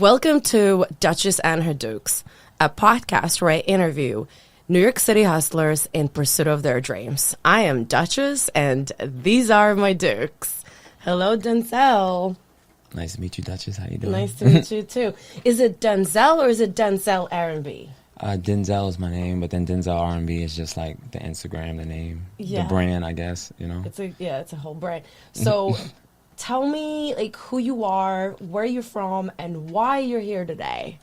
Welcome to Dutchess and Her Dukes, a podcast where I interview New York City hustlers in pursuit of their dreams. I am Dutchess, and these are my Dukes. Hello, Denzel. Nice to meet you, Dutchess. How you doing? Nice to meet you, too. Is it Denzel or is it Denzel R&B? Denzel is my name, but then Denzel R&B is just like the Instagram, the name, the brand, I guess, you know? It's a whole brand. So tell me, like, who you are, where you're from, and why you're here today.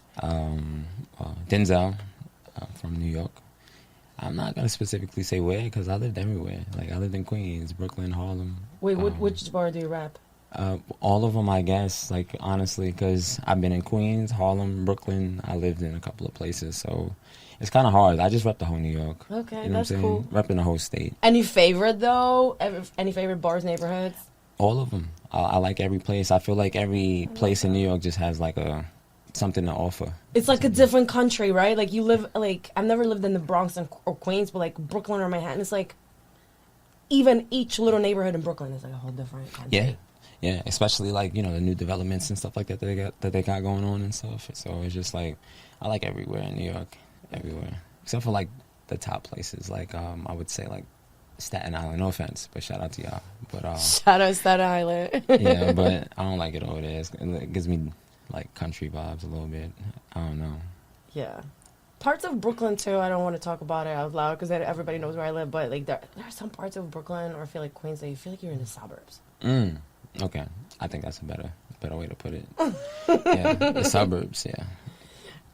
Denzel, from New York. I'm not going to specifically say where, because I lived everywhere. Like, I lived in Queens, Brooklyn, Harlem. Wait, which bar do you rap? All of them, I guess, like, honestly, because I've been in Queens, Harlem, Brooklyn. I lived in a couple of places, so it's kind of hard. I just rep the whole New York. Okay, you know that's what I'm saying? cool. Repping the whole state. Any favorite, though? Any favorite bars, neighborhoods? All of them. I like every place. I feel like every place in New York just has, like, something to offer. It's like a different country, right? Like, you live, like, I've never lived in the Bronx or Queens, but, like, Brooklyn or Manhattan, it's like, even each little neighborhood in Brooklyn is, like, a whole different country. Yeah. Yeah, especially, like, you know, the new developments and stuff like that that they got going on and stuff. So it's just, like, I like everywhere in New York, everywhere. Except for, like, the top places. Like, I would say, like, Staten Island. No offense, but shout out to y'all. But Shout out Staten Island. yeah, but I don't like it over there. It gives me, like, country vibes a little bit. I don't know. Yeah. Parts of Brooklyn, too, I don't want to talk about it out loud because everybody knows where I live. But, like, there are some parts of Brooklyn, or I feel like Queens, that you feel like you're in the suburbs. Okay, I think that's a better way to put it. Yeah, the suburbs, yeah.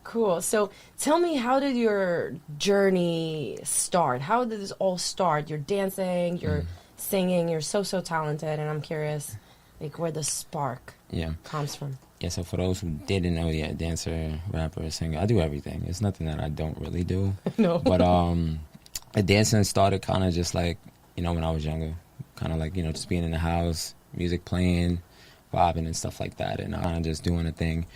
Cool. So tell me, how did your journey start? How did this all start? You're dancing, you're singing, you're so talented, and I'm curious, like, where the spark comes from. Yeah, so for those who didn't know yet, dancer, rapper, singer, I do everything. It's nothing that I don't really do. No. But the dancing started kind of just like, you know, when I was younger. Kind of like, you know, just being in the house, music playing, vibing and stuff like that, and kind of just doing a thing.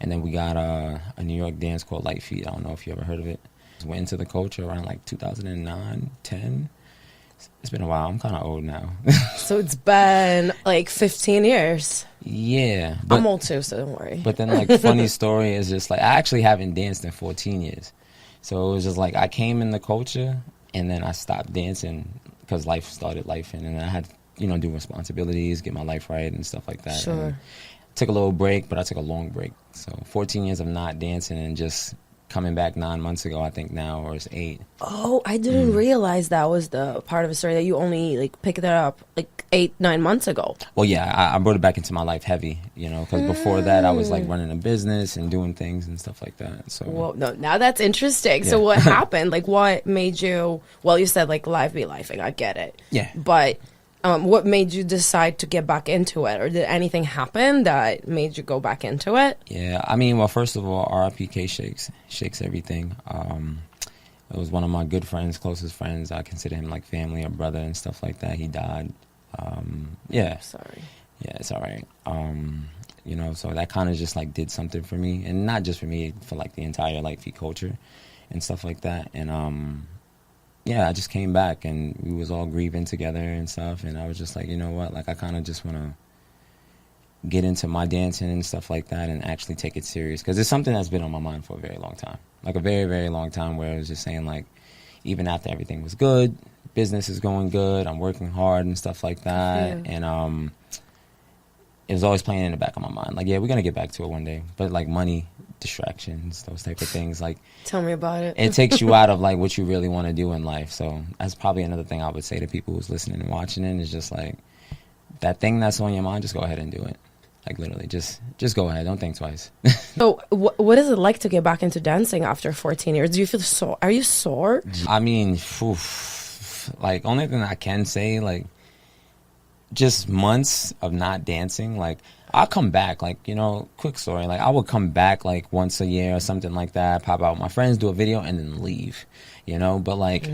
And then we got a New York dance called Light Feet. I don't know if you ever heard of it. Went into the culture around like 2009, 10. It's been a while. I'm kind of old now. So it's been like 15 years. Yeah. I'm old too, so don't worry. But then, like, funny story is just like, I actually haven't danced in 14 years. So it was just like, I came in the culture and then I stopped dancing because life started lifing, and I had to, you know, do responsibilities, get my life right and stuff like that. Sure. And took a little break, but I took a long break. So 14 years of not dancing and just coming back 9 months ago, I think now, or it's 8. Oh, I didn't realize that was the part of the story, that you only, like, picked that up like 8-9 months ago. Well, yeah, I brought it back into my life heavy, you know, because before that I was like running a business and doing things and stuff like that. So, well, no, now that's interesting. Yeah. So what happened? Like, what made you? Well, you said like life be lifing. I get it. Yeah. But what made you decide to get back into it, or did anything happen that made you go back into it? Yeah, I mean, well, first of all, RIP Shakes everything. It was one of my good friends, closest friends. I consider him like family or brother and stuff like that. He died. Yeah. Sorry. Yeah, it's all right. You know, so that kind of just like did something for me, and not just for me, for like the entire like feet culture and stuff like that. And yeah, I just came back and we was all grieving together and stuff, and I was just like, you know what, like, I kind of just want to get into my dancing and stuff like that and actually take it serious, because it's something that's been on my mind for a very long time, like a very, very long time, where I was just saying, like, even after everything was good, business is going good, I'm working hard and stuff like that, and it was always playing in the back of my mind, like, yeah, we're gonna get back to it one day, but like money, distractions, those type of things, like, tell me about it. It takes you out of like what you really want to do in life. So that's probably another thing I would say to people who's listening and watching it, is just like, that thing that's on your mind, just go ahead and do it. Like, literally, just go ahead, don't think twice. So what is it like to get back into dancing after 14 years? Do you feel sore? Are you sore? I mean, like, only thing I can say, like, just months of not dancing, like, I'll come back, like, you know, quick story, like, I would come back like once a year or something like that, pop out with my friends, do a video, and then leave, you know, but like,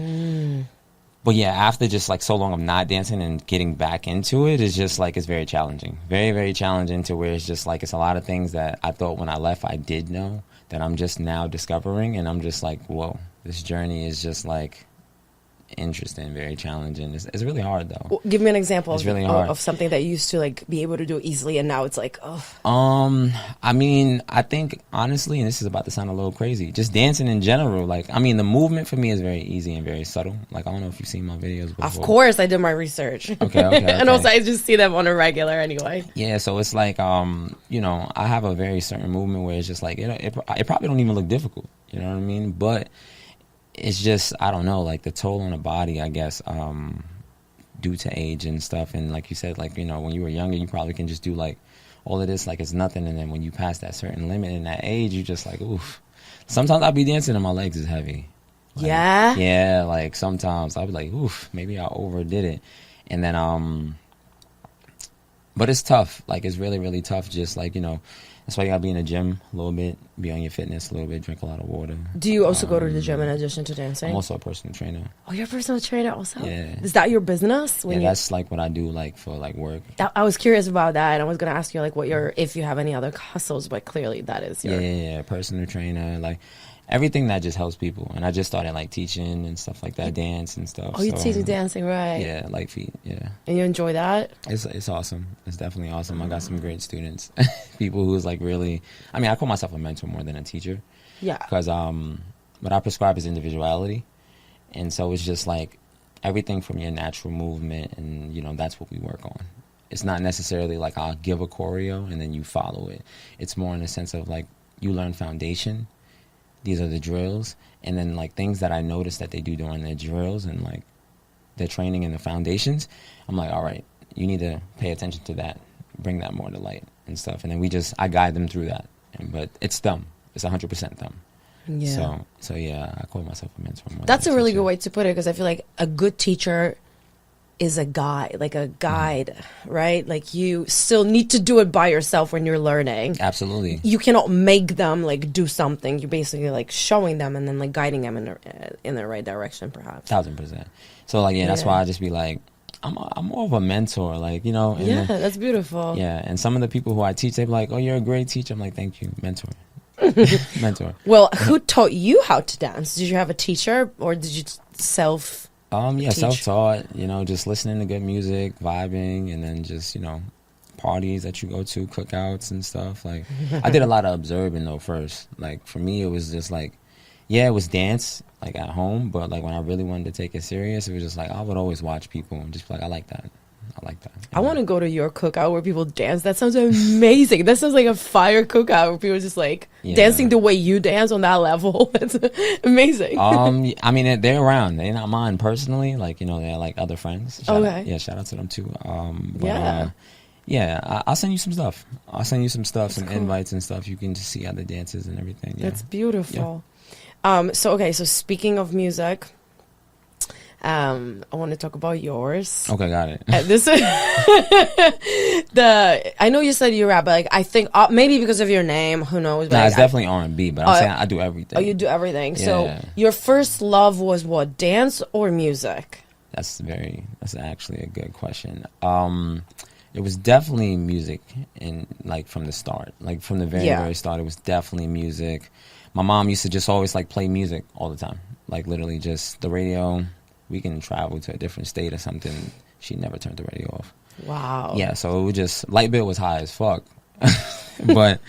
but yeah, after just like so long of not dancing and getting back into it, it's just like, it's very challenging, very, very challenging, to where it's just like, it's a lot of things that I thought when I left I did know, that I'm just now discovering, and I'm just like, whoa, this journey is just like interesting, very challenging. It's really hard though. Well, give me an example It's really hard. of something that you used to like be able to do easily, and now it's like, oh. I mean, I think honestly, and this is about to sound a little crazy, just dancing in general. Like, I mean, the movement for me is very easy and very subtle. Like, I don't know if you've seen my videos before. Of course, I did my research. Okay. And also, I just see them on a regular anyway. Yeah, so it's like, you know, I have a very certain movement where it's just like, it probably don't even look difficult. You know what I mean? But it's just, I don't know, like the toll on the body, I guess, due to age and stuff. And like you said, like, you know, when you were younger, you probably can just do like all of this like it's nothing. And then when you pass that certain limit in that age, you just like, oof. Sometimes I'll be dancing and my legs is heavy. Like, yeah? Yeah, like sometimes I'll be like, oof, maybe I overdid it. And then, but it's tough. Like, it's really, really tough. Just like, you know, that's why you gotta be in the gym a little bit, be on your fitness a little bit, drink a lot of water. Do you also go to the gym in addition to dancing? I'm also a personal trainer. Oh, you're a personal trainer also? Yeah. Is that your business? Yeah, that's like what I do, like for like work. I was curious about that, and I was gonna ask you like if you have any other hustles, but clearly that is your. Yeah, personal trainer, like everything that just helps people. And I just started like teaching and stuff like that, dance and stuff. Oh, you teach dancing, right? Yeah, light feet, yeah. And you enjoy that? It's awesome. It's definitely awesome. I got some great students, people who's like really. I mean, I call myself a mentor more than a teacher. Yeah. Because what I prescribe is individuality, and so it's just like everything from your natural movement, and you know that's what we work on. It's not necessarily like I'll give a choreo and then you follow it. It's more in the sense of like you learn foundation. These are the drills, and then like things that I noticed that they do during their drills and like their training and the foundations. I'm like, all right, you need to pay attention to that, bring that more to light and stuff, and then I guide them through that. But it's them. It's 100% them. Yeah. So yeah, I call myself a mentor. That's a really good way to put it, because I feel like a good teacher is a guide, right? Like you still need to do it by yourself when you're learning. Absolutely. You cannot make them like do something. You're basically like showing them and then like guiding them in the right direction, perhaps. 1000%. So like that's why I just be like, I'm more of a mentor, like, you know. And yeah, that's beautiful. Yeah, and some of the people who I teach, they be like, oh, you're a great teacher. I'm like, thank you, mentor. Mentor. Well, who taught you how to dance? Did you have a teacher, or did you self? Yeah, self-taught. You know, just listening to good music, vibing, and then just, you know, parties that you go to, cookouts and stuff. Like, I did a lot of observing though first. Like for me, it was just like, yeah, it was dance like at home, but like when I really wanted to take it serious, it was just like I would always watch people and just be like, I like that. I want to go to your cookout where people dance. That sounds amazing. That sounds like a fire cookout where people just like dancing the way you dance on that level. That's amazing. I mean, they're around. They're not mine personally. Like, you know, they're like other friends. Shout out to them too. I'll send you some stuff. Some invites and stuff. You can just see other dances and everything. Yeah. That's beautiful. Yeah. So speaking of music, I want to talk about yours. Okay, got it. I know you said you rap, but like I think maybe because of your name, who knows? But it's definitely R&B, but I'm saying I do everything. Oh, you do everything. Yeah. So your first love was what, dance or music? That's actually a good question. It was definitely music, and like from the start, like from the very start, it was definitely music. My mom used to just always like play music all the time, like literally just the radio. We can travel to a different state or something. She never turned the radio off. Wow. Yeah, so it was just, light bill was high as fuck. But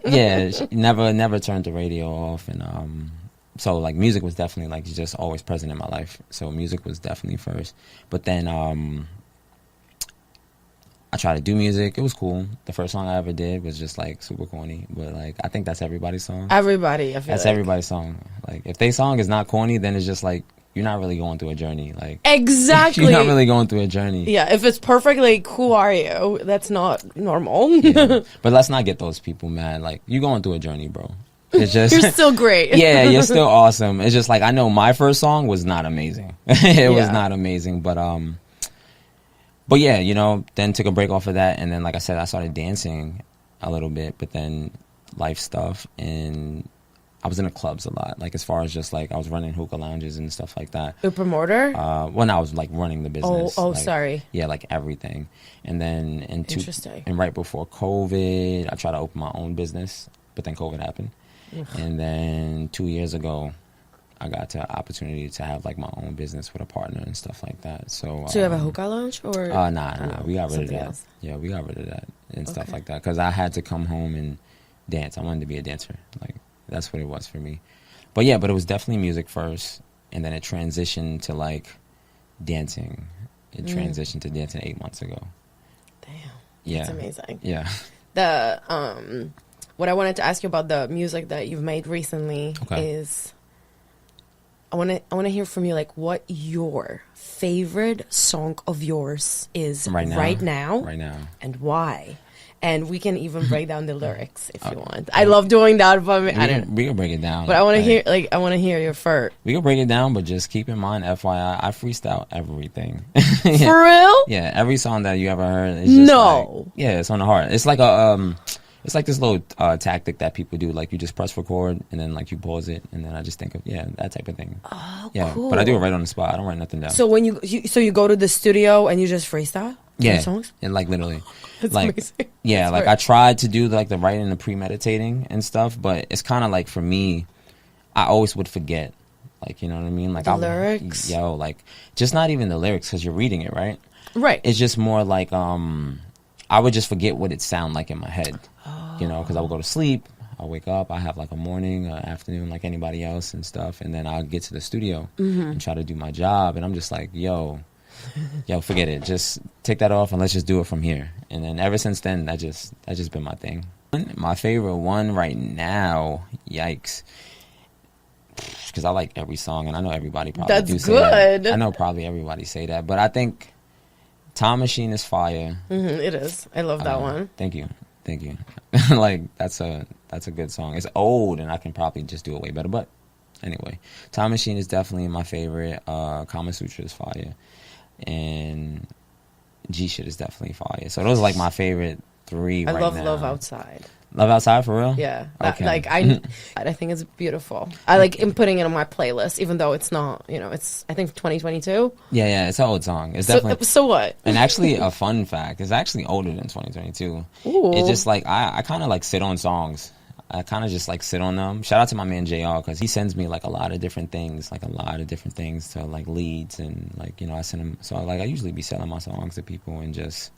yeah, she never turned the radio off. And so like music was definitely like just always present in my life. So music was definitely first. But then I tried to do music. It was cool. The first song I ever did was just like super corny. But like I think that's everybody's song. Everybody, I feel that's everybody's song. Like if their song is not corny, then it's just like, you're not really going through a journey. Like exactly. You're not really going through a journey. Yeah, if it's perfect, like, who are you? That's not normal. Yeah. But let's not get those people mad. Like, you're going through a journey, bro. It's just you're still great. Yeah, you're still awesome. It's just like, I know my first song was not amazing. It was not amazing. But yeah, you know, then took a break off of that. And then, like I said, I started dancing a little bit, but then life stuff, and I was in the clubs a lot, like as far as just like I was running hookah lounges and stuff like that. A promoter? When I was like running the business. Oh, like, sorry. Yeah, like everything. And then Interesting. And right before COVID, I tried to open my own business, but then COVID happened. Ugh. And then 2 years ago, I got the opportunity to have like my own business with a partner and stuff like that. So you have a hookah lounge or? Nah, we got rid of that. Else? Yeah, we got rid of that and stuff like that because I had to come home and dance. I wanted to be a dancer. Like that's what it was for me. But yeah, but it was definitely music first, and then it transitioned to like dancing. It transitioned to dancing 8 months ago. Damn. Yeah. That's amazing. Yeah. What I wanted to ask you about the music that you've made recently is I want to hear from you like what your favorite song of yours is right now, and why. And we can even break down the lyrics if you want. I love doing that, but we can break it down. But I want to I want to hear your first. We can break it down, but just keep in mind, FYI, I freestyle everything. For real? Yeah, every song that you ever heard. Is just like, yeah, it's on the heart. It's like it's like this little tactic that people do. Like you just press record and then like you pause it, and then I just think of that type of thing. Oh, yeah, cool. But I do it right on the spot. I don't write nothing down. So when you go to the studio and you just freestyle? Yeah, songs? And like literally. That's like, amazing. Yeah, like I tried to do like the writing and the premeditating and stuff, but it's kind of like for me, I always would forget. Like, you know what I mean? Like the lyrics? Like just not even the lyrics because you're reading it, right? Right. It's just more like I would just forget what it sound like in my head. Oh. You know, because I would go to sleep, I'll wake up, I have like a morning, afternoon like anybody else and stuff, and then I'll get to the studio and try to do my job, and I'm just like, yo, forget it. Just take that off and let's just do it from here. And then ever since then, that just been my thing. My favorite one right now, yikes, because I like every song, and I know everybody probably do say that. I know probably everybody say that, but I think Time Machine is fire. It is. I love that one. Thank you. Like that's a good song. It's old, and I can probably just do it way better. But anyway, Time Machine is definitely my favorite. Kama Sutra is fire. And G Shit is definitely fire. So those are like my favorite three right now. I love Love Outside. Love Outside for real? Yeah. Okay. I think it's beautiful. I like putting it on my playlist, even though it's not, it's, I think 2022. Yeah, it's an old song. It's definitely. So what? And actually, a fun fact, it's actually older than 2022. Ooh. It's just like, I kind of like sit on songs. I kind of just like sit on them. Shout out to my man JR because he sends me like a lot of different things to like leads and like I send him. So like I usually be selling my songs to people and just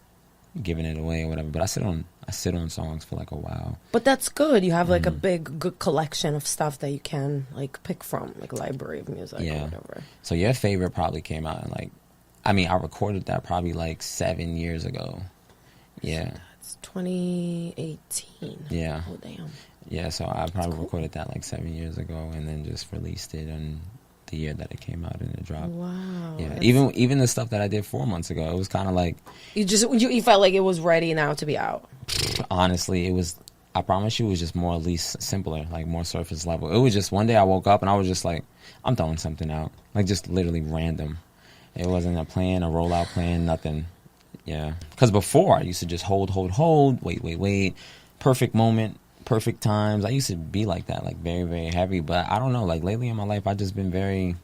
giving it away or whatever. But I sit on songs for like a while. But that's good. You have like a good collection of stuff that you can like pick from, like a library of music or whatever. So your favorite probably came out in I recorded that probably like 7 years ago. Yeah. That's 2018. Yeah. Oh damn. Yeah, so I probably recorded that like 7 years ago and then just released it in the year that it came out and it dropped. Wow. Yeah, even the stuff that I did 4 months ago, it was kind of like... You felt like it was ready now to be out. Honestly, it was... I promise you, it was just more at least simpler, like more surface level. It was just one day I woke up and I was just like, I'm throwing something out. Like just literally random. It wasn't a plan, a rollout plan, nothing. Yeah. Because before I used to just hold, wait. Perfect moment. Perfect times. I used to be like that, like very, very heavy. But I don't know, like lately in my life, I've just been very,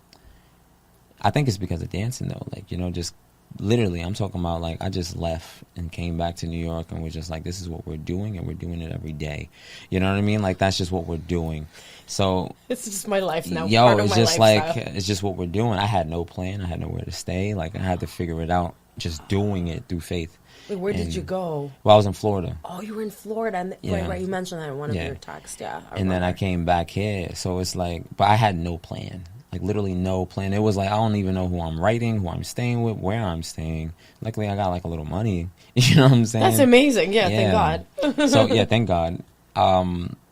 I think it's because of dancing though. Like, just literally, I'm talking about like, I just left and came back to New York and we're just like, this is what we're doing and we're doing it every day. You know what I mean? Like, that's just what we're doing. So. It's just my life now. Yo, it's just like, it's just what we're doing. I had no plan. I had nowhere to stay. Like, I had to figure it out, just doing it through faith. Wait, where did you go? Well, I was in Florida. Oh, you were in Florida. And right. You mentioned that in one of your texts. Yeah. Then I came back here. So it's like, but I had no plan. Like literally no plan. It was like, I don't even know who I'm writing, who I'm staying with, where I'm staying. Luckily, I got like a little money. You know what I'm saying? That's amazing. Yeah. Thank God. So yeah, thank God.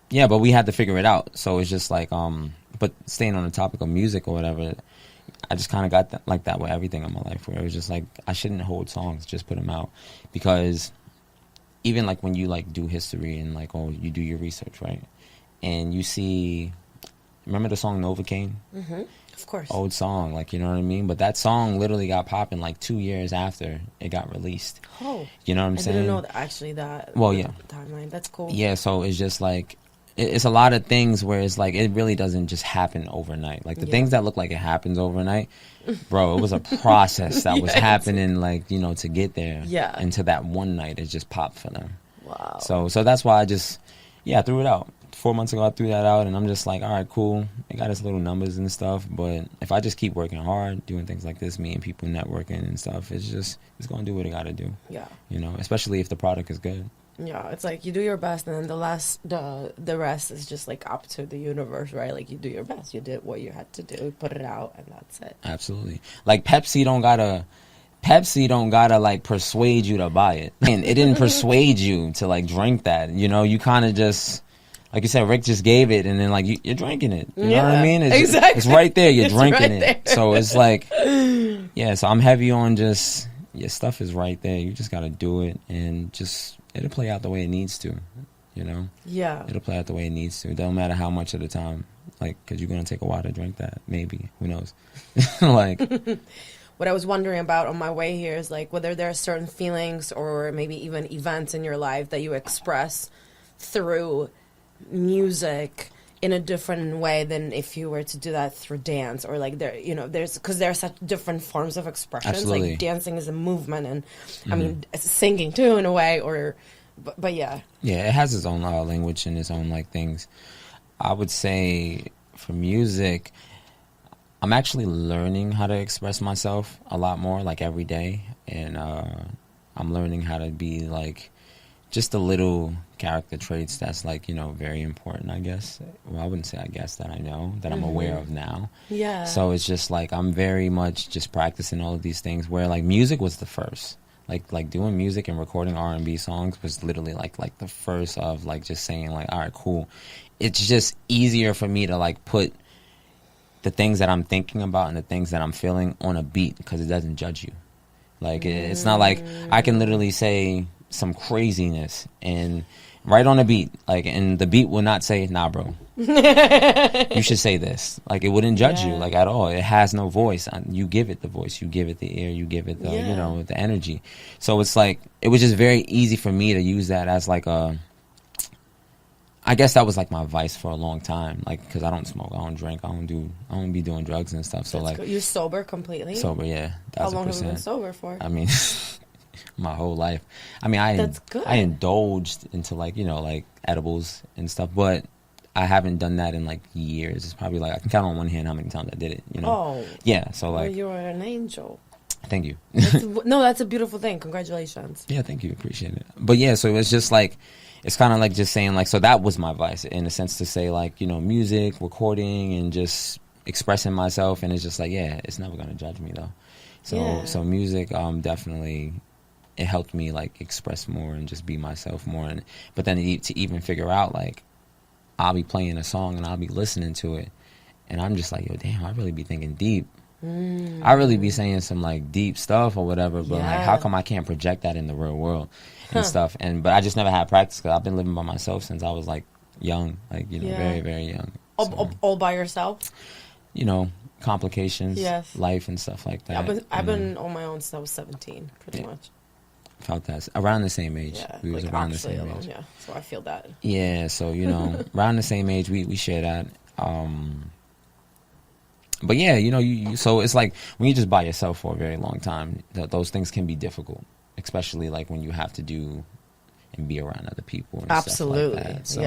Yeah, but we had to figure it out. So it's just like, but staying on the topic of music or whatever, I just kind of got like that with everything in my life, where it was just like, I shouldn't hold songs, just put them out. Because even like when you like do history and like, you do your research, right? And you see, remember the song Novocaine? Mm-hmm. Of course. Old song, like, you know what I mean? But that song literally got popping like 2 years after it got released. Oh. You know what I'm saying? I didn't know that, actually that. Well, yeah. Timeline. That's cool. Yeah, so it's just like, it's a lot of things where it's like, it really doesn't just happen overnight. Like the things that look like it happens overnight, bro, it was a process that was happening, like, to get there. Yeah. And to that one night, it just popped for them. Wow. So that's why I just, threw it out. 4 months ago I threw that out, and I'm just like, all right, cool. It got its little numbers and stuff, but if I just keep working hard, doing things like this, meeting people, networking and stuff, it's gonna do what it gotta do. Yeah. You know, especially if the product is good. Yeah, it's like you do your best, and then the rest is just like up to the universe, right? Like you do your best, you did what you had to do, put it out, and that's it. Absolutely. Like Pepsi don't gotta like persuade you to buy it. And it didn't persuade you to like drink that. You know, you kind of just, like you said, Rick just gave it, and then like you're drinking it. You know what I mean? Exactly. It's right there. You're drinking right it. there. So it's like, yeah. So I'm heavy on just your stuff is right there. You just gotta do it, and just it'll play out the way it needs to. You know? Yeah. It'll play out the way it needs to. It don't matter how much of the time. Like, because you're gonna take a while to drink that. Maybe. Who knows? Like. What I was wondering about on my way here is like whether there are certain feelings or maybe even events in your life that you express through music in a different way than if you were to do that through dance, or like because there are such different forms of expressions. Absolutely. Like dancing is a movement, and I mean singing too in a way, but yeah. Yeah, it has its own language and its own like things. I would say for music, I'm actually learning how to express myself a lot more, like every day, and I'm learning how to be like just the little character traits that's like, you know, very important, I guess. Well, I wouldn't say I guess, that I know, that I'm aware of now. Yeah. So it's just like I'm very much just practicing all of these things, where like music was the first. Like doing music and recording R&B songs was literally like the first of like just saying like, all right, cool. It's just easier for me to like put the things that I'm thinking about and the things that I'm feeling on a beat, because it doesn't judge you. Like, it's not like I can literally say some craziness and right on a beat, like, and the beat will not say, nah, bro, you should say this. Like, it wouldn't judge you, like, at all. It has no voice. You give it the voice. You give it the ear. You give it the, you know, the energy. So it's like, it was just very easy for me to use that as like I guess that was like my vice for a long time, like, because I don't smoke, I don't drink, I don't be doing drugs and stuff. So That's like, good. You're sober completely? Sober, yeah. How long have you been sober for? I mean, my whole life. I mean, That's good. I indulged into like, you know, like edibles and stuff, but I haven't done that in like years. It's probably like I can count on one hand how many times I did it. You know? Oh, yeah. So like, well, you're an angel. Thank you. No, that's a beautiful thing. Congratulations. Yeah, thank you. Appreciate it. But yeah, so it's just like, it's kind of like just saying like, so that was my vice in a sense, to say like, you know, music, recording, and just expressing myself. And it's just like, yeah, it's never going to judge me though. So, so music, definitely, it helped me like express more and just be myself more. And, but then to even figure out like, I'll be playing a song and I'll be listening to it, and I'm just like, yo, damn, I really be thinking deep. I really be saying some like deep stuff or whatever, but like, how come I can't project that in the real world and stuff? And but I just never had practice, because I've been living by myself since I was like young, like, you know, very, very young. All by yourself? You know, complications, life and stuff like that. Yeah, I've been on my own since I was 17, pretty much. Felt that around the same age. Yeah, we was like around the same alone, age. Yeah, so I feel that. Yeah, so you know, around the same age, we share that. But yeah, you know, so it's like when you just by yourself for a very long time, those things can be difficult, especially like when you have to do and be around other people and stuff like that. So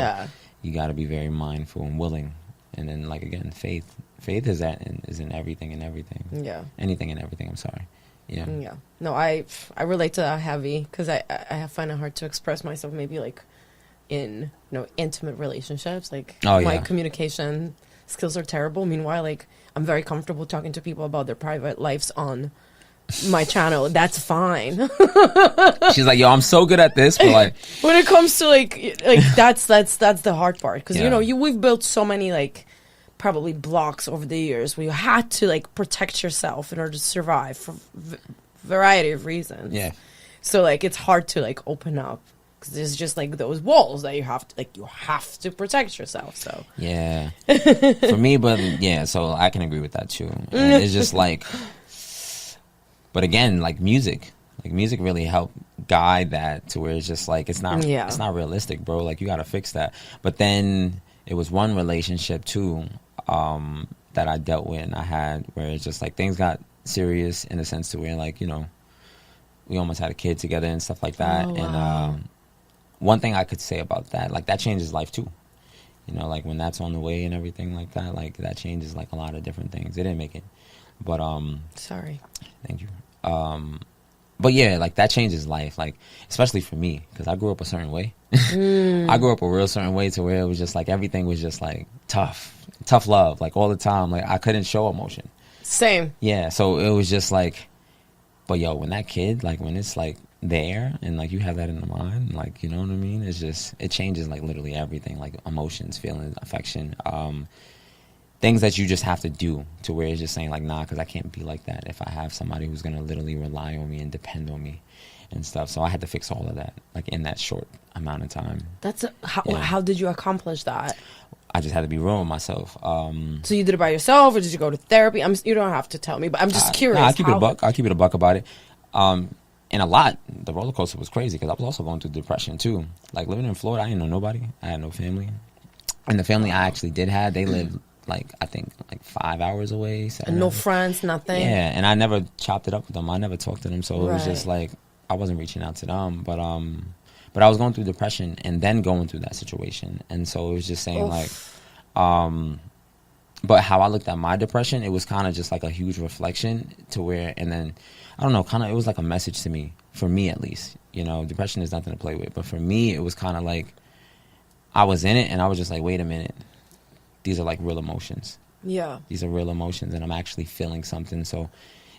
you got to be very mindful and willing. And then like, again, faith is in everything and everything. Yeah. Anything and everything, I'm sorry. Yeah. Yeah. No, I relate to that heavy, because I find it hard to express myself, maybe like in, you know, intimate relationships. Like my communication skills are terrible. Meanwhile, like, I'm very comfortable talking to people about their private lives on my channel. That's fine. She's like, yo, I'm so good at this, but like, when it comes to like that's the hard part, because you know, we've built so many like probably blocks over the years where you had to like protect yourself in order to survive for variety of reasons. Yeah. So like, it's hard to like open up, because there's just like those walls that you have to protect yourself. So yeah, for me, but yeah, so I can agree with that too. And it's just like, but again, like music really helped guide that to where it's just like, it's not realistic, bro. Like, you got to fix that. But then it was one relationship too, that I dealt with and I had, where it's just like things got serious in a sense to where, like, you know, we almost had a kid together and stuff like that. Oh, wow. And one thing I could say about that, like, that changed his life too. You know, like when that's on the way and everything like that, like that changes like a lot of different things. It didn't make it, but Sorry. thank you. But yeah, like that changes life, like especially for me, because I grew up a certain way. I grew up a real certain way to where it was just like everything was just like tough love, like all the time. Like I couldn't show emotion. Same. Yeah, so it was just like, but yo, when that kid, like when it's like there and like you have that in the mind, like, you know what I mean? It's just, it changes like literally everything, like emotions, feelings, affection, things that you just have to do to where it's just saying like, nah, because I can't be like that if I have somebody who's going to literally rely on me and depend on me and stuff. So I had to fix all of that, like in that short amount of time. How did you accomplish that? I just had to be real with myself. So you did it by yourself, or did you go to therapy? You don't have to tell me, but I'm just curious. Nah, I keep it a buck about it. And a lot, the roller coaster was crazy because I was also going through depression too. Like living in Florida, I didn't know nobody. I had no family. And the family I actually did have, they lived like, I think like 5 hours away. And no friends, nothing? Yeah, and I never chopped it up with them. I never talked to them. So it was just Right. like, I wasn't reaching out to them. But I was going through depression and then going through that situation. And so it was just saying like, but how I looked at my depression, it was kind of just like a huge reflection to where, and then, I don't know, kind of, it was like a message to me, for me at least. You know, depression is nothing to play with. But for me, it was kind of like, I was in it and I was just like, wait a minute. These are like real emotions. Yeah. These are real emotions and I'm actually feeling something. So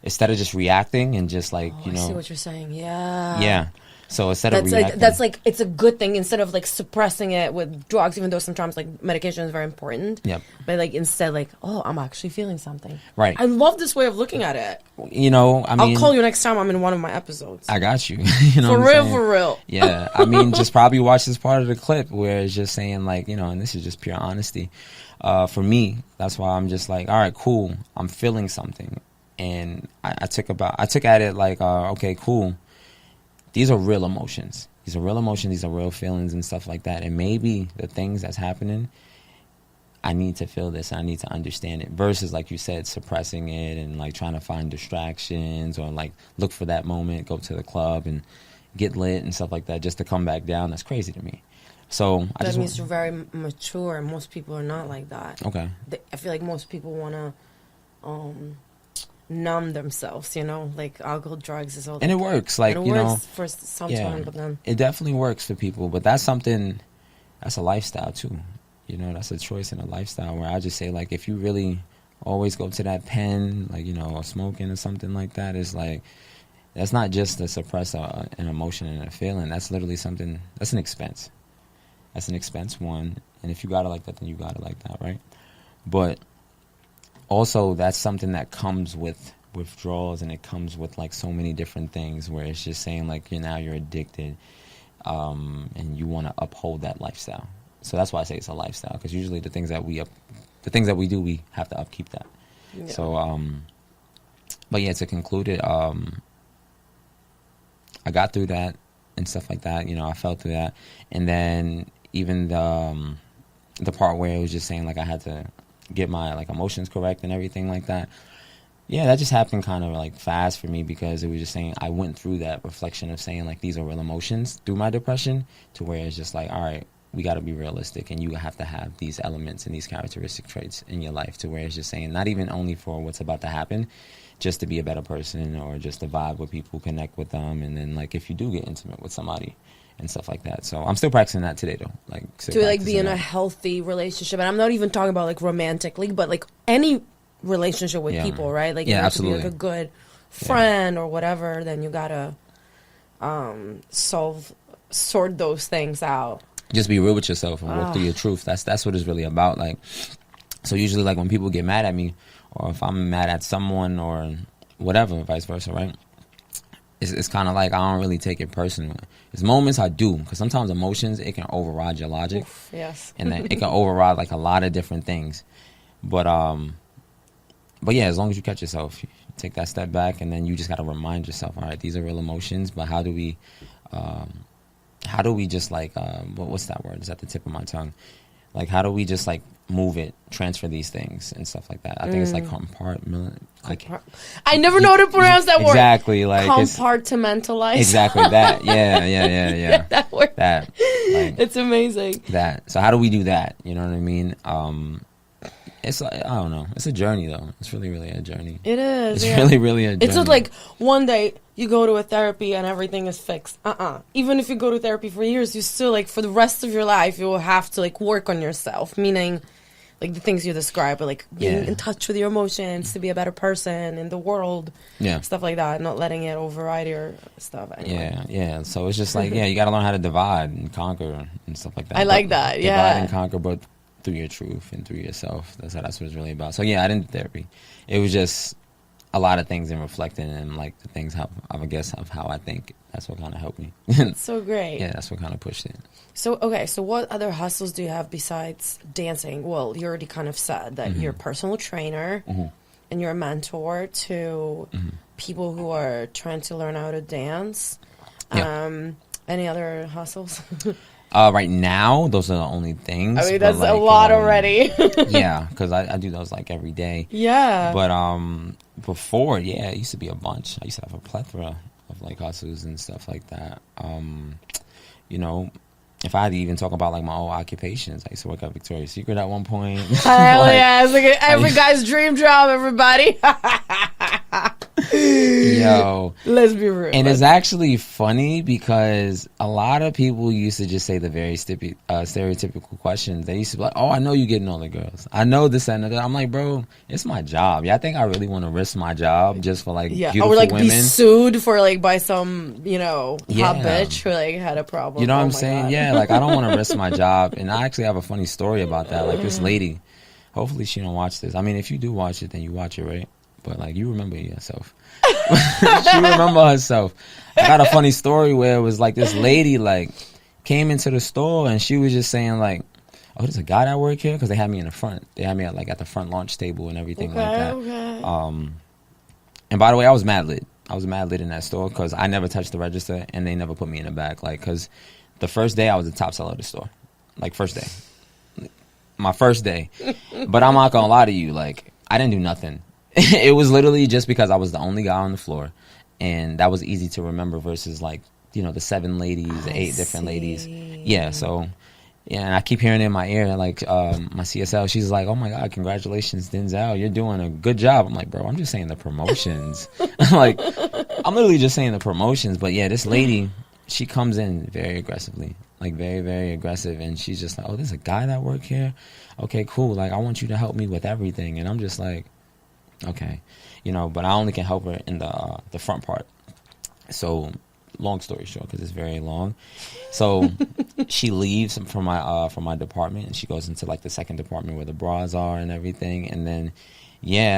instead of just reacting and just like, you know. I see what you're saying. Yeah. Yeah. So instead of reacting. That's like, it's a good thing instead of like suppressing it with drugs, even though sometimes like medication is very important. Yep. But like instead, like, oh, I'm actually feeling something. Right. I love this way of looking at it. You know, I mean. I'll call you next time I'm in one of my episodes. I got you. You know For what I'm real, saying? for real. Yeah. I mean, just probably watch this part of the clip where it's just saying like, you know, and this is just pure honesty. For me, that's why I'm just like, all right, cool. I'm feeling something. And I took at it like, okay, cool. These are real emotions. These are real emotions. These are real feelings and stuff like that. And maybe the things that's happening, I need to feel this. I need to understand it. Versus, like you said, suppressing it and like trying to find distractions or like look for that moment, go to the club and get lit and stuff like that just to come back down. That's crazy to me. So That means you're very mature, and most people are not like that. Okay. I feel like most people want to numb themselves, you know, like alcohol, drugs is all. And it works, like, and it you works know, for some yeah, time, but then it definitely works for people. But that's something, that's a lifestyle too. You know, that's a choice and a lifestyle where I just say, like, if you really always go to that pen, like, you know, or smoking or something like that, it's like, that's not just to suppress an emotion and a feeling. That's literally something, that's an expense. That's an expense, one. And if you got it like that, then you got it like that, right? But also, that's something that comes with withdrawals, and it comes with like so many different things where it's just saying like you're addicted, and you want to uphold that lifestyle. So that's why I say it's a lifestyle, because usually the things that we do, we have to upkeep that. Yeah. So, but yeah, to conclude it, I got through that and stuff like that. You know, I felt through that, and then even the part where it was just saying like I had to get my like emotions correct and everything like that. Yeah, that just happened kind of like fast for me, because it was just saying I went through that reflection of saying like these are real emotions through my depression, to where it's just like, all right, we got to be realistic, and you have to have these elements and these characteristic traits in your life, to where it's just saying not even only for what's about to happen, just to be a better person or just to vibe with people, connect with them, and then like if you do get intimate with somebody and stuff like that. So I'm still practicing that today though. Like to like be in a healthy relationship, and I'm not even talking about like romantically, but like any relationship with people, right? Like, yeah, you absolutely. to be like a good friend or whatever, then you gotta sort those things out. Just be real with yourself and walk through your truth. That's what it's really about. Like, so usually like when people get mad at me, or if I'm mad at someone or whatever, vice versa, right? It's kind of like I don't really take it personally. There's moments I do, because sometimes emotions, it can override your logic. Oof, yes. And then it can override like a lot of different things. But yeah, as long as you catch yourself, you take that step back, and then you just got to remind yourself, all right, these are real emotions, but how do we just like, what's that word? It's at the tip of my tongue. Like, how do we just like move it, transfer these things and stuff like that? I think it's like compartment. Like, I never know how to pronounce that word. Exactly, like compartmentalize. Exactly that. Yeah. That word. That. Like, it's amazing. That. So how do we do that? You know what I mean? It's like, I don't know. It's a journey though. It's really, really a journey. It is. It's really, really a journey. It's not like one day you go to a therapy and everything is fixed. Even if you go to therapy for years, you still like for the rest of your life you will have to like work on yourself. Meaning, like the things you describe, like being in touch with your emotions to be a better person in the world. Yeah. Stuff like that. Not letting it override your stuff. Anyway. Yeah. So it's just like you got to learn how to divide and conquer and stuff like that. I like that. Yeah. Divide and conquer, but through your truth and through yourself. That's what it's really about. So yeah, I didn't do therapy. It was just a lot of things and reflecting and like the things how I guess of how I think. That's what kind of helped me. So great. Yeah, that's what kind of pushed it. So okay, so what other hustles do you have besides dancing? Well, you already kind of said that you're a personal trainer and you're a mentor to people who are trying to learn how to dance. Yeah. Any other hustles? Right now, those are the only things. I mean, that's like, a lot already. Yeah, because I do those like every day. Yeah. But before, it used to be a bunch. I used to have a plethora of like hustles and stuff like that. You know, if I had to even talk about like my old occupations, I used to work at Victoria's Secret at one point. Hell like, yeah, it's like every guy's dream job, everybody. Yo, let's be real. And it's actually funny because a lot of people used to just say the very stereotypical questions. They used to be like, "Oh, I know you getting all the girls. I know this and that." I'm like, bro, it's my job. Yeah, I think I really want to risk my job just for like beautiful or like women. Be sued for like by some hot bitch who like had a problem. You know what I'm saying? God. Yeah, like I don't want to risk my job. And I actually have a funny story about that. Like this lady, hopefully she don't watch this. I mean, if you do watch it, then you watch it, right? But like you remember yourself. She remember herself. I got a funny story where it was like this lady like came into the store and she was just saying like, "Oh, there's a guy that work here," because they had me in the front. They had me at the front launch table and everything like that. Okay. And by the way, I was mad lit. I was mad lit in that store because I never touched the register and they never put me in the back. Like, because the first day I was the top seller of the store. Like, first day. My first day. But I'm not gonna lie to you. Like, I didn't do nothing. It was literally just because I was the only guy on the floor, and that was easy to remember versus like the 7 ladies, 8 different ladies. Yeah, so and I keep hearing it in my ear like my CSL. She's like, "Oh my God, congratulations, Denzel! You're doing a good job." I'm like, "Bro, I'm just saying the promotions." Like, I'm literally just saying the promotions. But yeah, this lady, she comes in very aggressively, like very, very aggressive, and she's just like, "Oh, there's a guy that work here. Okay, cool. Like, I want you to help me with everything," and I'm just like, okay, but I only can help her in the front part. So, long story short, because it's very long. So, she leaves from my department and she goes into like the second department where the bras are and everything. And then,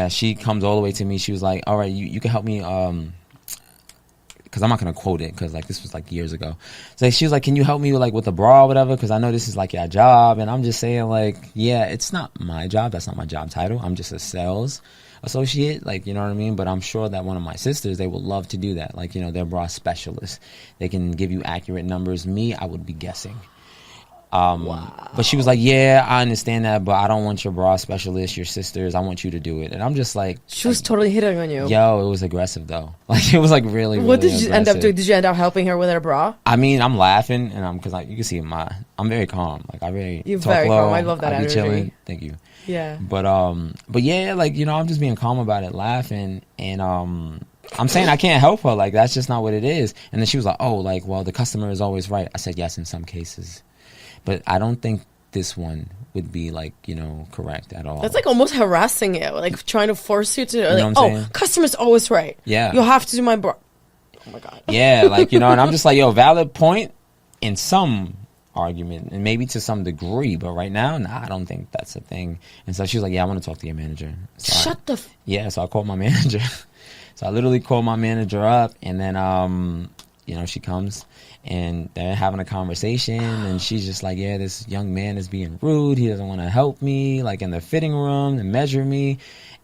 she comes all the way to me. She was like, "All right, you can help me." Because I'm not gonna quote it because like this was like years ago. So she was like, "Can you help me with the bra or whatever? Because I know this is like your job." And I'm just saying like, it's not my job. That's not my job title. I'm just a sales associate, like, you know what I mean? But I'm sure that one of my sisters, they would love to do that. Like, they're bra specialists. They can give you accurate numbers. Me, I would be guessing. Wow. But she was like, "Yeah, I understand that, but I don't want your bra specialist, your sisters. I want you to do it." And I'm just like... She was totally hitting on you. Yo, it was aggressive, though. Like, it was like really, what really did you end up doing? Did you end up helping her with her bra? I mean, I'm laughing, and because you can see I'm very calm. Like, You're very calm. I love that energy. Chilling. Thank you. Yeah. But yeah, like, I'm just being calm about it, laughing, and I'm saying I can't help her. Like, that's just not what it is. And then she was like, "Oh, like, well, the customer is always right." I said, "Yes, in some cases. But I don't think this one would be, like, correct at all." That's like almost harassing you, like trying to force you to, like, customer's always right. Yeah. You have to do my bra. Oh, my God. Yeah, like, and I'm just like, yo, valid point in some argument and maybe to some degree, but right now, nah, I don't think that's a thing. And so she was like, "Yeah, I want to talk to your manager." So Shut the yeah, so I called my manager. So I literally called my manager up, and then she comes and they're having a conversation, and she's just like, "Yeah, this young man is being rude. He doesn't want to help me, like, in the fitting room and measure me."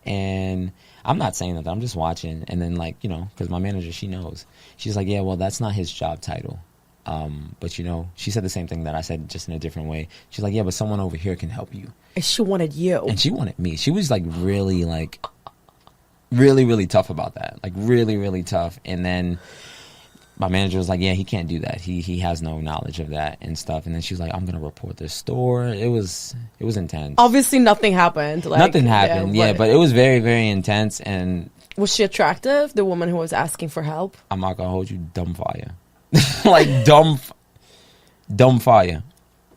And I'm not saying that. I'm just watching. And then, like, because my manager, she knows. She's like, "Yeah, well, that's not his job title." But you know, she said the same thing that I said, just in a different way. She's like, yeah, but someone over here can help you. And she wanted you. And she wanted me. She was like really really tough about that. Like really, really tough. And then my manager was like, yeah, he can't do that. He has no knowledge of that and stuff. And then she was like, I'm gonna report this store. It was intense. Obviously nothing happened. Like, nothing happened, yeah, but it was very, very intense. And was she attractive, the woman who was asking for help? I'm not gonna hold you, dumb fire. Like dumb fire.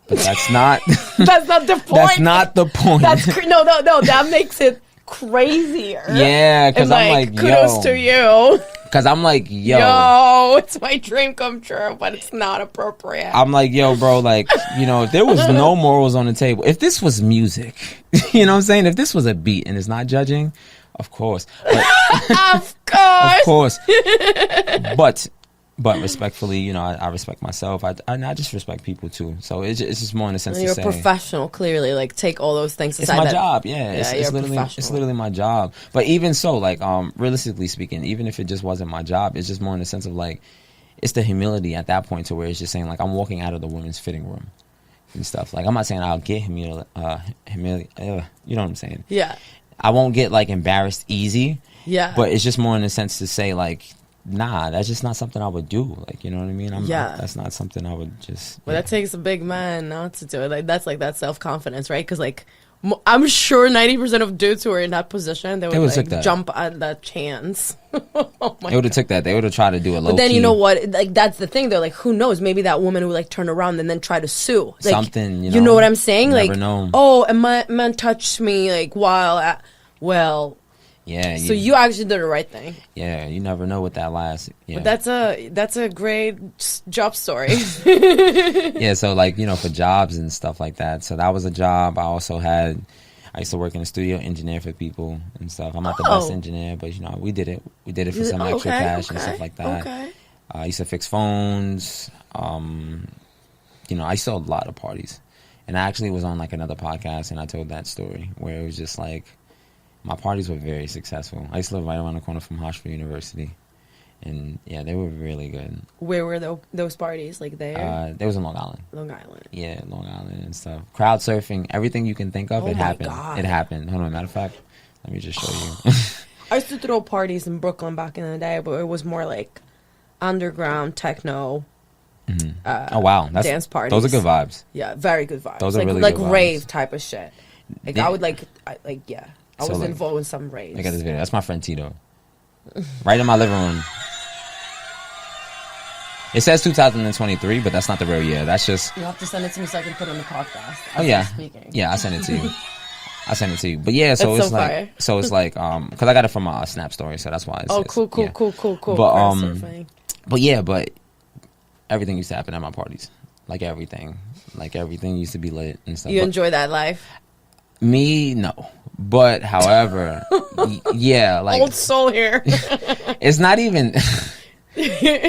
But that's not that's not the point. That's not the point. That's no, that makes it crazier. Yeah, because I'm like, kudos to you. Because I'm like, yo, it's my dream come true, but it's not appropriate. I'm like, yo, bro, like, you know, if there was no morals on the table, if this was music, you know what I'm saying? If this was a beat and it's not judging, of course. But, of course. But respectfully, you know, I respect myself. I just respect people too. So it's just more in the sense you're to say, a professional. Clearly, like take all those things aside. It's my job. Yeah, it's literally my job. But even so, like realistically speaking, even if it just wasn't my job, it's just more in the sense of like, it's the humility at that point to where it's just saying like, I'm walking out of the women's fitting room and stuff. Like I'm not saying I'll get humility. You know what I'm saying? Yeah. I won't get like embarrassed easy. Yeah. But it's just more in the sense to say like, nah, that's just not something I would do. Like, you know what I mean? That's not something I would just... Well, that takes a big man not to do it. Like, that's like that self-confidence, right? Because, like, I'm sure 90% of dudes who are in that position, they would like, jump at that chance. Oh my They would have took that. They would have tried to do it low-key. But then, you know what? Like, that's the thing, though. Like, who knows? Maybe that woman would, like, turn around and then try to sue. Like, something, you know what I'm saying? You like, never know. Oh, a man touched me, like, while at... Well... Yeah. So you actually did the right thing. Yeah, you never know what that lasts. Yeah. But that's a great job story. Yeah, so like, you know, for jobs and stuff like that. So that was a job. I used to work in a studio, engineer for people and stuff. I'm not the best engineer, but you know, we did it. We did it for some extra cash and stuff like that. Okay. I used to fix phones. You know, I saw a lot of parties. And I actually was on like another podcast and I told that story where it was just like, my parties were very successful. I used to live right around the corner from Hofstra University. And, yeah, they were really good. Where were those parties? Like there? They was in Long Island. Long Island. Yeah, Long Island and stuff. Crowd surfing, everything you can think of, it happened. God. It happened. Hold on, matter of fact, let me just show you. I used to throw parties in Brooklyn back in the day, but it was more like underground techno. Mm-hmm. Oh, wow. Dance parties. Those are good vibes. Yeah, very good vibes. Those are really like good vibes. Rave type of shit. Like, Yeah. I would I was involved in some raves. Look at this video. That's my friend Tito. Right in my living room. It says 2023, but that's not the real year. That's just... You'll have to send it to me so I can put it on the podcast. Oh, yeah. Speaking. Yeah, I send it to you. But yeah, so That's it's so like... fire. So it's like... Because I got it from a Snap story, so that's why it's... Cool. But, but yeah, but everything used to happen at my parties. Like everything. Like everything used to be lit and stuff. You enjoy that life? Me, no. But, however, yeah, like... Old soul here. It's not even...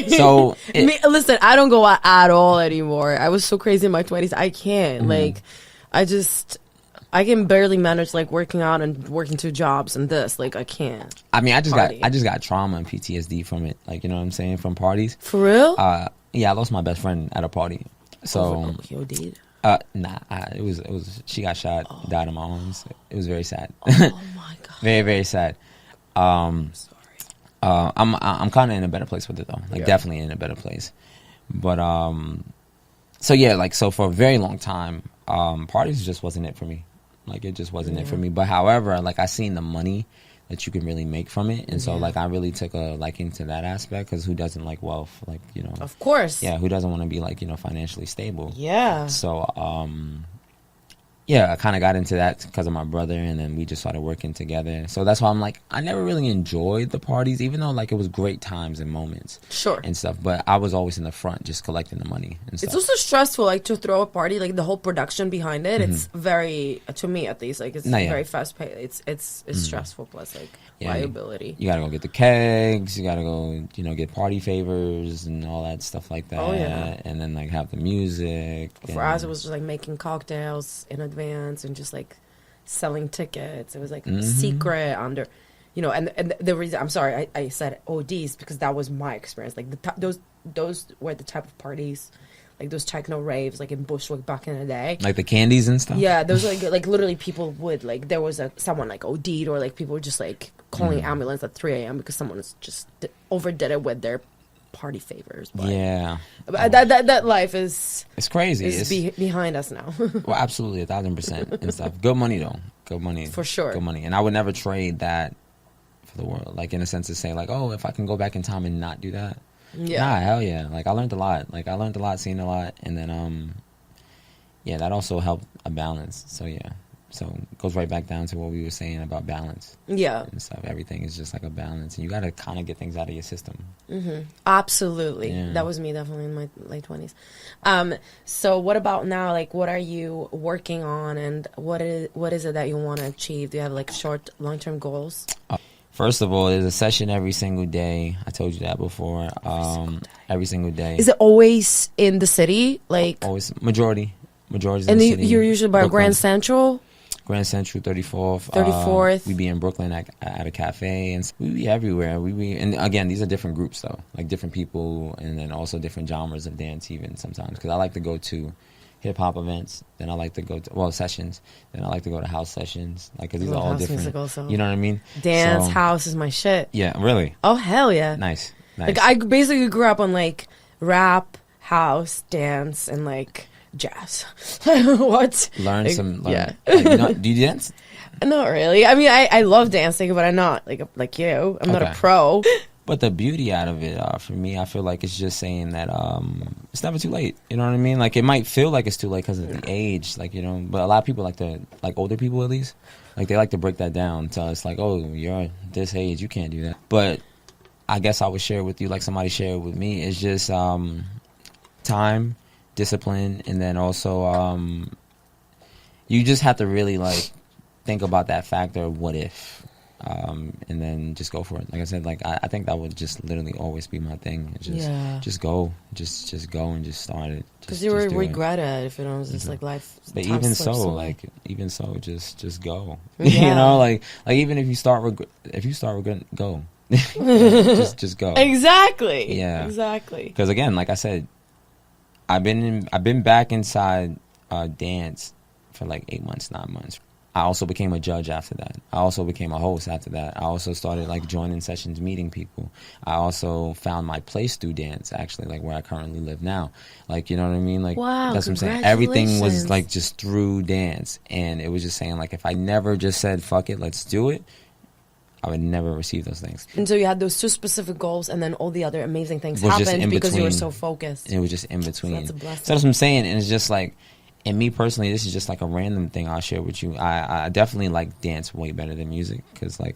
So... Listen, I don't go out at all anymore. I was so crazy in my 20s. I can't. Mm-hmm. Like, I can barely manage, like, working out and working two jobs and this. Like, I can't. I mean, I just Party. got trauma and PTSD from it. Like, you know what I'm saying? From parties. For real? Yeah, I lost my best friend at a party. So... Yo, dude. Nah, it was. She got shot, died in my arms. It was very sad. Oh my god. Very, very sad. I'm sorry. I'm kind of in a better place with it though. Like definitely in a better place. But so yeah, like so for a very long time, parties just wasn't it for me. Like it just wasn't it for me. But however, like I seen the money that you can really make from it, and so like I really took a liking to that aspect because who doesn't like wealth? Like you know, Of course. yeah, who doesn't want to be like you know financially stable? Yeah. So yeah, I kind of got into that because of my brother, and then we just started working together. So that's why I'm like, I never really enjoyed the parties, even though like it was great times and moments, Sure. and stuff. But I was always in the front, just collecting the money and stuff. It's also stressful, like, to throw a party, like, the whole production behind it. It's very, to me at least, like, it's very fast paced. It's stressful, plus, like, liability. You gotta go get the kegs. You gotta go, you know, get party favors and all that stuff like that. Oh, yeah. And then like have the music. For us, it was just like making cocktails in advance and just like selling tickets. It was like secret under. you know, and the reason I'm sorry I said ODs because that was my experience. Like those were the type of parties, like those techno raves, like in Bushwick back in the day, like the candies and stuff. Yeah, those like literally people would like there was someone like OD'd or like people were just like calling ambulance at 3 a.m. because someone just overdid it with their party favors. But Yeah, that life is it's crazy. It's behind us now. well, absolutely 1,000% and stuff. Good money though, good money For sure. Good money, and I would never trade that for the world. Like in a sense to say like, oh, if I can go back in time and not do that. Yeah. Nah, hell yeah. Like I learned a lot. Seen a lot, and then yeah, that also helped a balance. So yeah. So it goes right back down to what we were saying about balance. Yeah. And stuff. Everything is just like a balance. And you got to kind of get things out of your system. Mm-hmm. Absolutely. Yeah. That was me definitely in my late 20s. So what about now? Like, what are you working on and what is it that you want to achieve? Do you have like short, long-term goals? First of all, there's a session every single day. I told you that before. Every single day. Is it always in the city? Like always majority in and the city. You're usually by Brooklyn. Grand Central? Grand Central, 34th. 34th. We be in Brooklyn at a cafe, and we be everywhere. And again, these are different groups though, like different people, and then also different genres of dance even sometimes. Because I like to go to hip hop events, then I like to go to sessions, then I like to go to house sessions, like because these are all house different. music also. You know what I mean? Dance So, house is my shit. Yeah, really. Oh hell yeah! Nice. Like I basically grew up on like rap, house, dance, and like jazz. What? Learn. Yeah. Like, do you dance? Not really. I mean, I love dancing, but I'm not like you. I'm not a Okay. pro. But the beauty out of it, for me, I feel like it's just saying that it's never too late. You know what I mean? Like, it might feel like it's too late because of the age, like, you know. But a lot of people like to, like older people at least, like they like to break that down. Tell us like, oh, you're this age, you can't do that. But I guess I would share with you, like somebody shared with me, it's just time, discipline, and then also you just have to really like think about that factor of what if. And then just go for it. Like I said, like I think that would just literally always be my thing. It's just go, just go and just start it. Because you would regret it if it was just like life. But even so, just go. Yeah. You know, like even if you start regretting, go. just go. Exactly. Yeah. Exactly. Because again, like I said, I've been back inside dance for like 8 months, 9 months. I also became a judge after that. I also became a host after that. I also started like joining sessions, meeting people. I also found my place through dance, actually, like where I currently live now. Like, you know what I mean? Like, wow, that's what I'm saying. Everything was like just through dance. And it was just saying like, if I never just said, fuck it, let's do it, I would never receive those things. And so you had those two specific goals and then all the other amazing things Was just happened in because you were between. so focused. It was just in between. So that's a blessing. So that's what I'm saying. And it's just like, and me personally, this is just like a random thing I'll share with you. I definitely like dance way better than music because, like,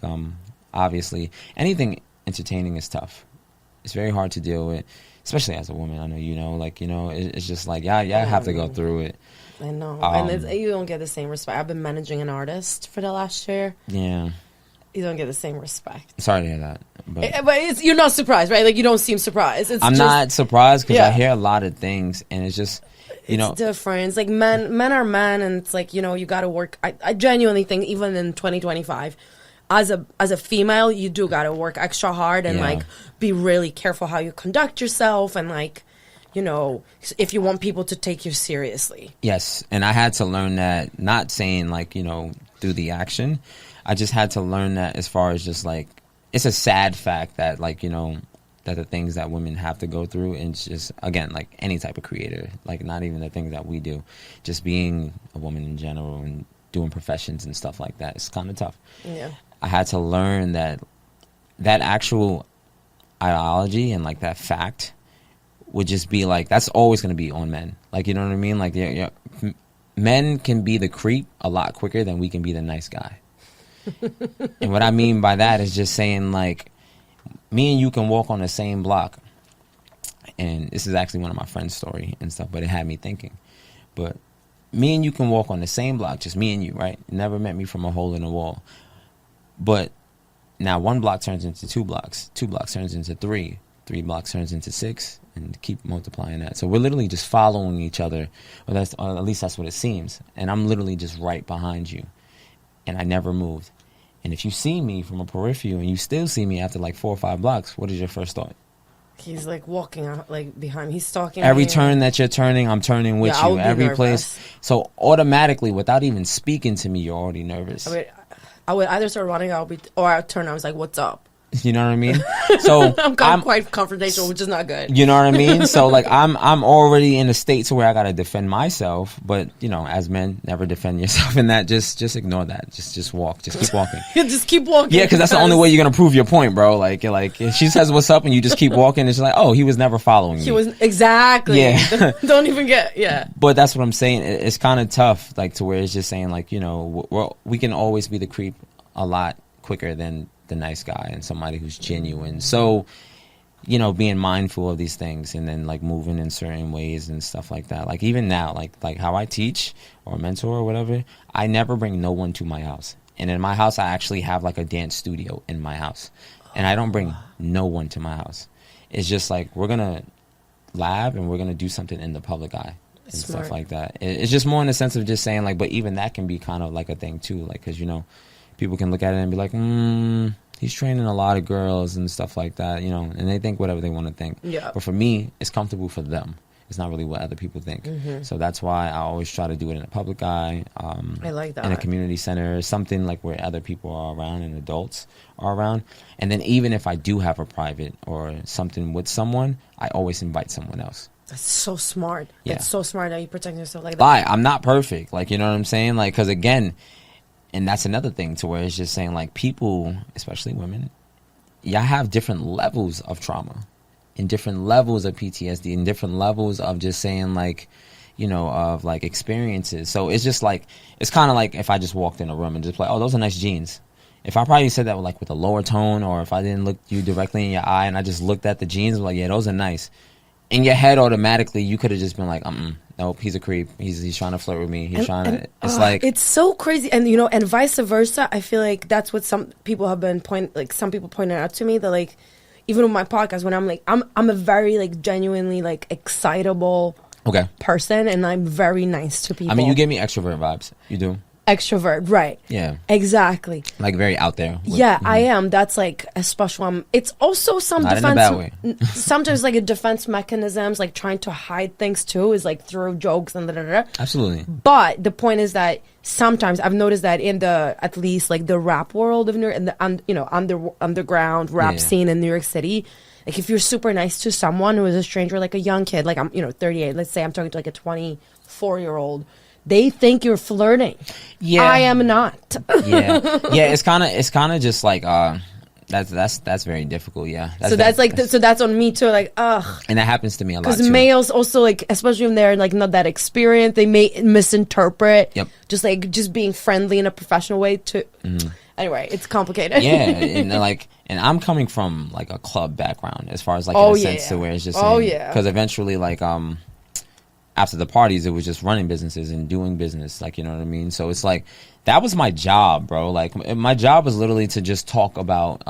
obviously anything entertaining is tough. It's very hard to deal with, especially as a woman. I know you know, like, you know, it's just like I have to go through it. I know, and you don't get the same respect. I've been managing an artist for the last year. Yeah, you don't get the same respect. Sorry to hear that, but you're not surprised, right? Like you don't seem surprised. I'm not surprised because I hear a lot of things, and it's just. You know, it's different. It's like men are men, and it's like, you know, you got to work. I genuinely think even in 2025, as a female, you do got to work extra hard and like be really careful how you conduct yourself and like, you know, if you want people to take you seriously. Yes, and I had to learn that. Not saying like, you know, through the action, I just had to learn that as far as just like it's a sad fact that like, you know. That the things that women have to go through, and just again, like any type of creator, like not even the things that we do, just being a woman in general and doing professions and stuff like that, it's kind of tough. Yeah, I had to learn that actual ideology and like that fact would just be like that's always going to be on men. Like, you know what I mean? Like, men can be the creep a lot quicker than we can be the nice guy. And what I mean by that is just saying like. Me and you can walk on the same block, and this is actually one of my friend's story and stuff, but it had me thinking. But me and you can walk on the same block, just me and you, right? Never met me from a hole in the wall. But now one block turns into 2 blocks, 2 blocks turns into 3, 3 blocks turns into 6, and keep multiplying that. So we're literally just or at least that's what it seems. And I'm literally just right behind you, and I never moved. And if you see me from a peripheral and you still see me after like 4 or 5 blocks, what is your first thought? He's like walking out, like behind me. He's stalking Every me. turn that you're turning, I'm turning with Yeah, I you. would be Every nervous. place. So automatically, without even speaking to me, you're already nervous. I would either start running, or I'd turn. I was like, "What's up?" You know what I mean? So I'm quite confrontational, which is not good. You know what I mean? So like I'm already in a state to where I gotta defend myself, but you know, as men, never defend yourself in that. Just ignore that. Just walk. Just keep walking. Just keep walking. Yeah, because that's the only way you're gonna prove your point, bro. Like if she says what's up and you just keep walking, it's like, oh, he was never following me. He was exactly. Yeah. Don't even get. Yeah. But that's what I'm saying. It's kind of tough, like to where it's just saying like, you know, we can always be the creep a lot quicker than the nice guy and somebody who's genuine. So, you know, being mindful of these things and then like moving in certain ways and stuff like that. Like even now, like how I teach or mentor or whatever, I never bring no one to my house. And in my house, I actually have like a dance studio in my house. And I don't bring no one to my house. It's just like we're going to lab and we're going to do something in the public eye and Smart. stuff like that. It's just more in the sense of just saying like, but even that can be kind of like a thing too. Like, because, you know, people can look at it and be like, he's training a lot of girls and stuff like that, you know, and they think whatever they want to think. Yeah. But for me, it's comfortable for them. It's not really what other people think. Mm-hmm. So that's why I always try to do it in a public eye. I like that. In a community center, something like where other people are around and adults are around. And then even if I do have a private or something with someone, I always invite someone else. That's so smart. Yeah. It's so smart that you protect yourself like that. Lie, I'm not perfect. Like, you know what I'm saying? Like, because again, and that's another thing to where it's just saying like people, especially women, y'all have different levels of trauma and different levels of PTSD and different levels of just saying like, you know, of like experiences. So it's just like, it's kind of like if I just walked in a room and just like, oh, those are nice jeans. If I probably said that with like with a lower tone, or if I didn't look you directly in your eye and I just looked at the jeans, I'm like, yeah, those are nice. In your head, automatically, you could have just been like, nope, he's a creep. He's trying to flirt with me. He's trying to. It's like it's so crazy, and you know, and vice versa. I feel like that's what some people have been some people pointed out to me that like, even with my podcast, when I'm like, I'm a very like genuinely like excitable person, and I'm very nice to people. I mean, you give me extrovert vibes. You do. Extrovert, right? Yeah, exactly. Like very out there. I am. That's like a special. It's also some not defense. in a bad way. Sometimes like a defense mechanisms, like trying to hide things too, is like through jokes and da. Absolutely. But the point is that sometimes I've noticed that in the at least like the rap world of New York and the underground rap scene in New York City. Like if you're super nice to someone who is a stranger, like a young kid, like I'm 38. Let's say I'm talking to like a 24-year-old. They think you're flirting. Yeah, I am not. yeah. It's kind of just like that's very difficult. Yeah. So that's on me too. Like ugh. And that happens to me a lot. Because males also like, especially when they're like not that experienced, they may misinterpret. Yep. Just being friendly in a professional way too. Anyway, it's complicated. Yeah, and I'm coming from like a club background as far as like in a sense to where it's just because eventually like after the parties, it was just running businesses and doing business, like, you know what I mean? So it's like, that was my job, bro. Like, my job was literally to just talk about,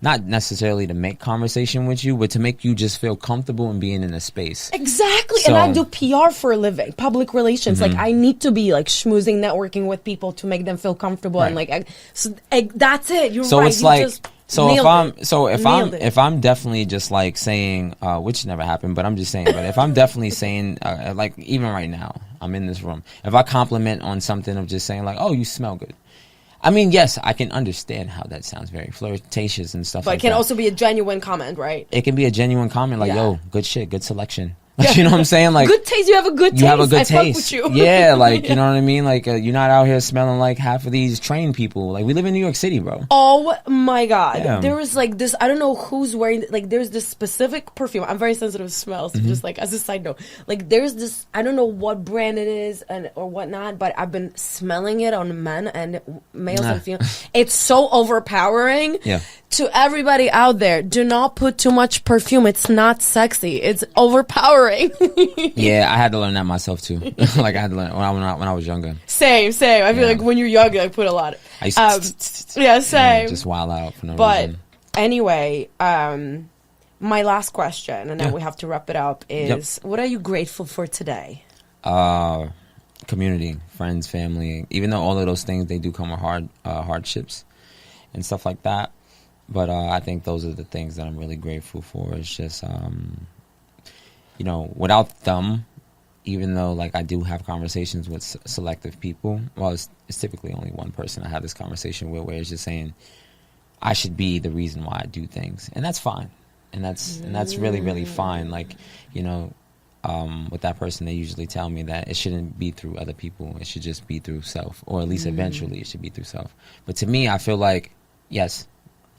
not necessarily to make conversation with you, but to make you just feel comfortable in being in a space. Exactly. So, and I do PR for a living, public relations. Like, I need to be, like, schmoozing, networking with people to make them feel comfortable. Right. And, like, that's it. You're so right. It's like... if I'm definitely just like saying, which never happened, but I'm just saying, but if I'm definitely saying, like even right now, I'm in this room, if I compliment on something of just saying like, oh, you smell good. I mean, yes, I can understand how that sounds very flirtatious and stuff like that. But it can also be a genuine comment, right? It can be a genuine comment like, yo, good shit, good selection. Like, you know what I'm saying? Like good taste. You have a good taste. You have a good taste. Fuck with you. Yeah, like you know what I mean. Like you're not out here smelling like half of these trained people. Like we live in New York City, bro. Oh my god, yeah. There was like this. I don't know who's wearing. Like there's this specific perfume. I'm very sensitive to smells. Just like as a side note, like there's this. I don't know what brand it is or whatnot, but I've been smelling it on men and males and females. It's so overpowering. Yeah. To everybody out there, do not put too much perfume. It's not sexy. It's overpowering. Yeah, I had to learn that myself too. Like I had to learn when I was younger. Same. I feel like when you're younger, I put a lot. I used to same. Just wild out for no reason. But anyway, my last question, and then we have to wrap it up, is what are you grateful for today? Community, friends, family. Even though all of those things, they do come with hardships. and stuff like that. But I think those are the things that I'm really grateful for. It's just, without them, even though like I do have conversations with selective people, well, it's typically only one person I have this conversation with, where it's just saying I should be the reason why I do things, and that's fine, and that's really, really fine. Like, with that person, they usually tell me that it shouldn't be through other people. It should just be through self, or at least eventually it should be through self. But to me, I feel like, yes,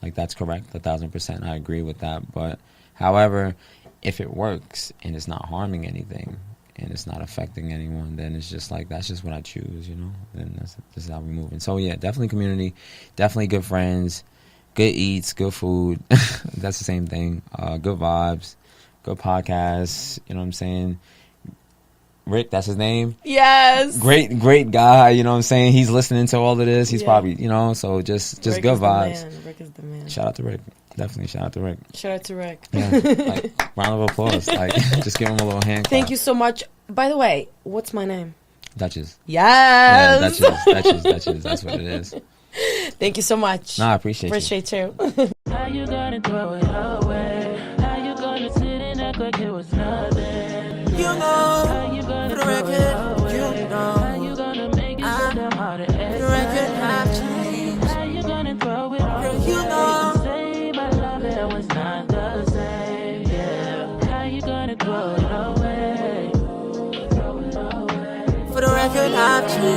like that's correct, 1,000%. I agree with that. But however, if it works and it's not harming anything and it's not affecting anyone, then it's just like, that's just what I choose, Then this is how we move. And so, yeah, definitely community, definitely good friends, good eats, good food. That's the same thing. Good vibes, good podcasts. You know what I'm saying? Rick, that's his name. Yes. Great guy. You know what I'm saying? He's listening to all of this. He's probably, so just Rick good vibes. Rick is the man. Shout out to Rick. Definitely shout out to Rick. Shout out to Rick. Yeah, like, round of applause. Like, just give him a little hand clap. Thank you so much. By the way, what's my name? Dutchess. Yes. Yeah, Dutchess. That's what it is. Thank you so much. No, I appreciate you. How you gonna throw it away? How you gonna sit and act like it was nothing? How you gonna throw it away? How you gonna make it so damn hard to explain? How you gonna throw it away? Say my love, it was not the same, yeah. How you gonna throw it away? For the record, I've changed.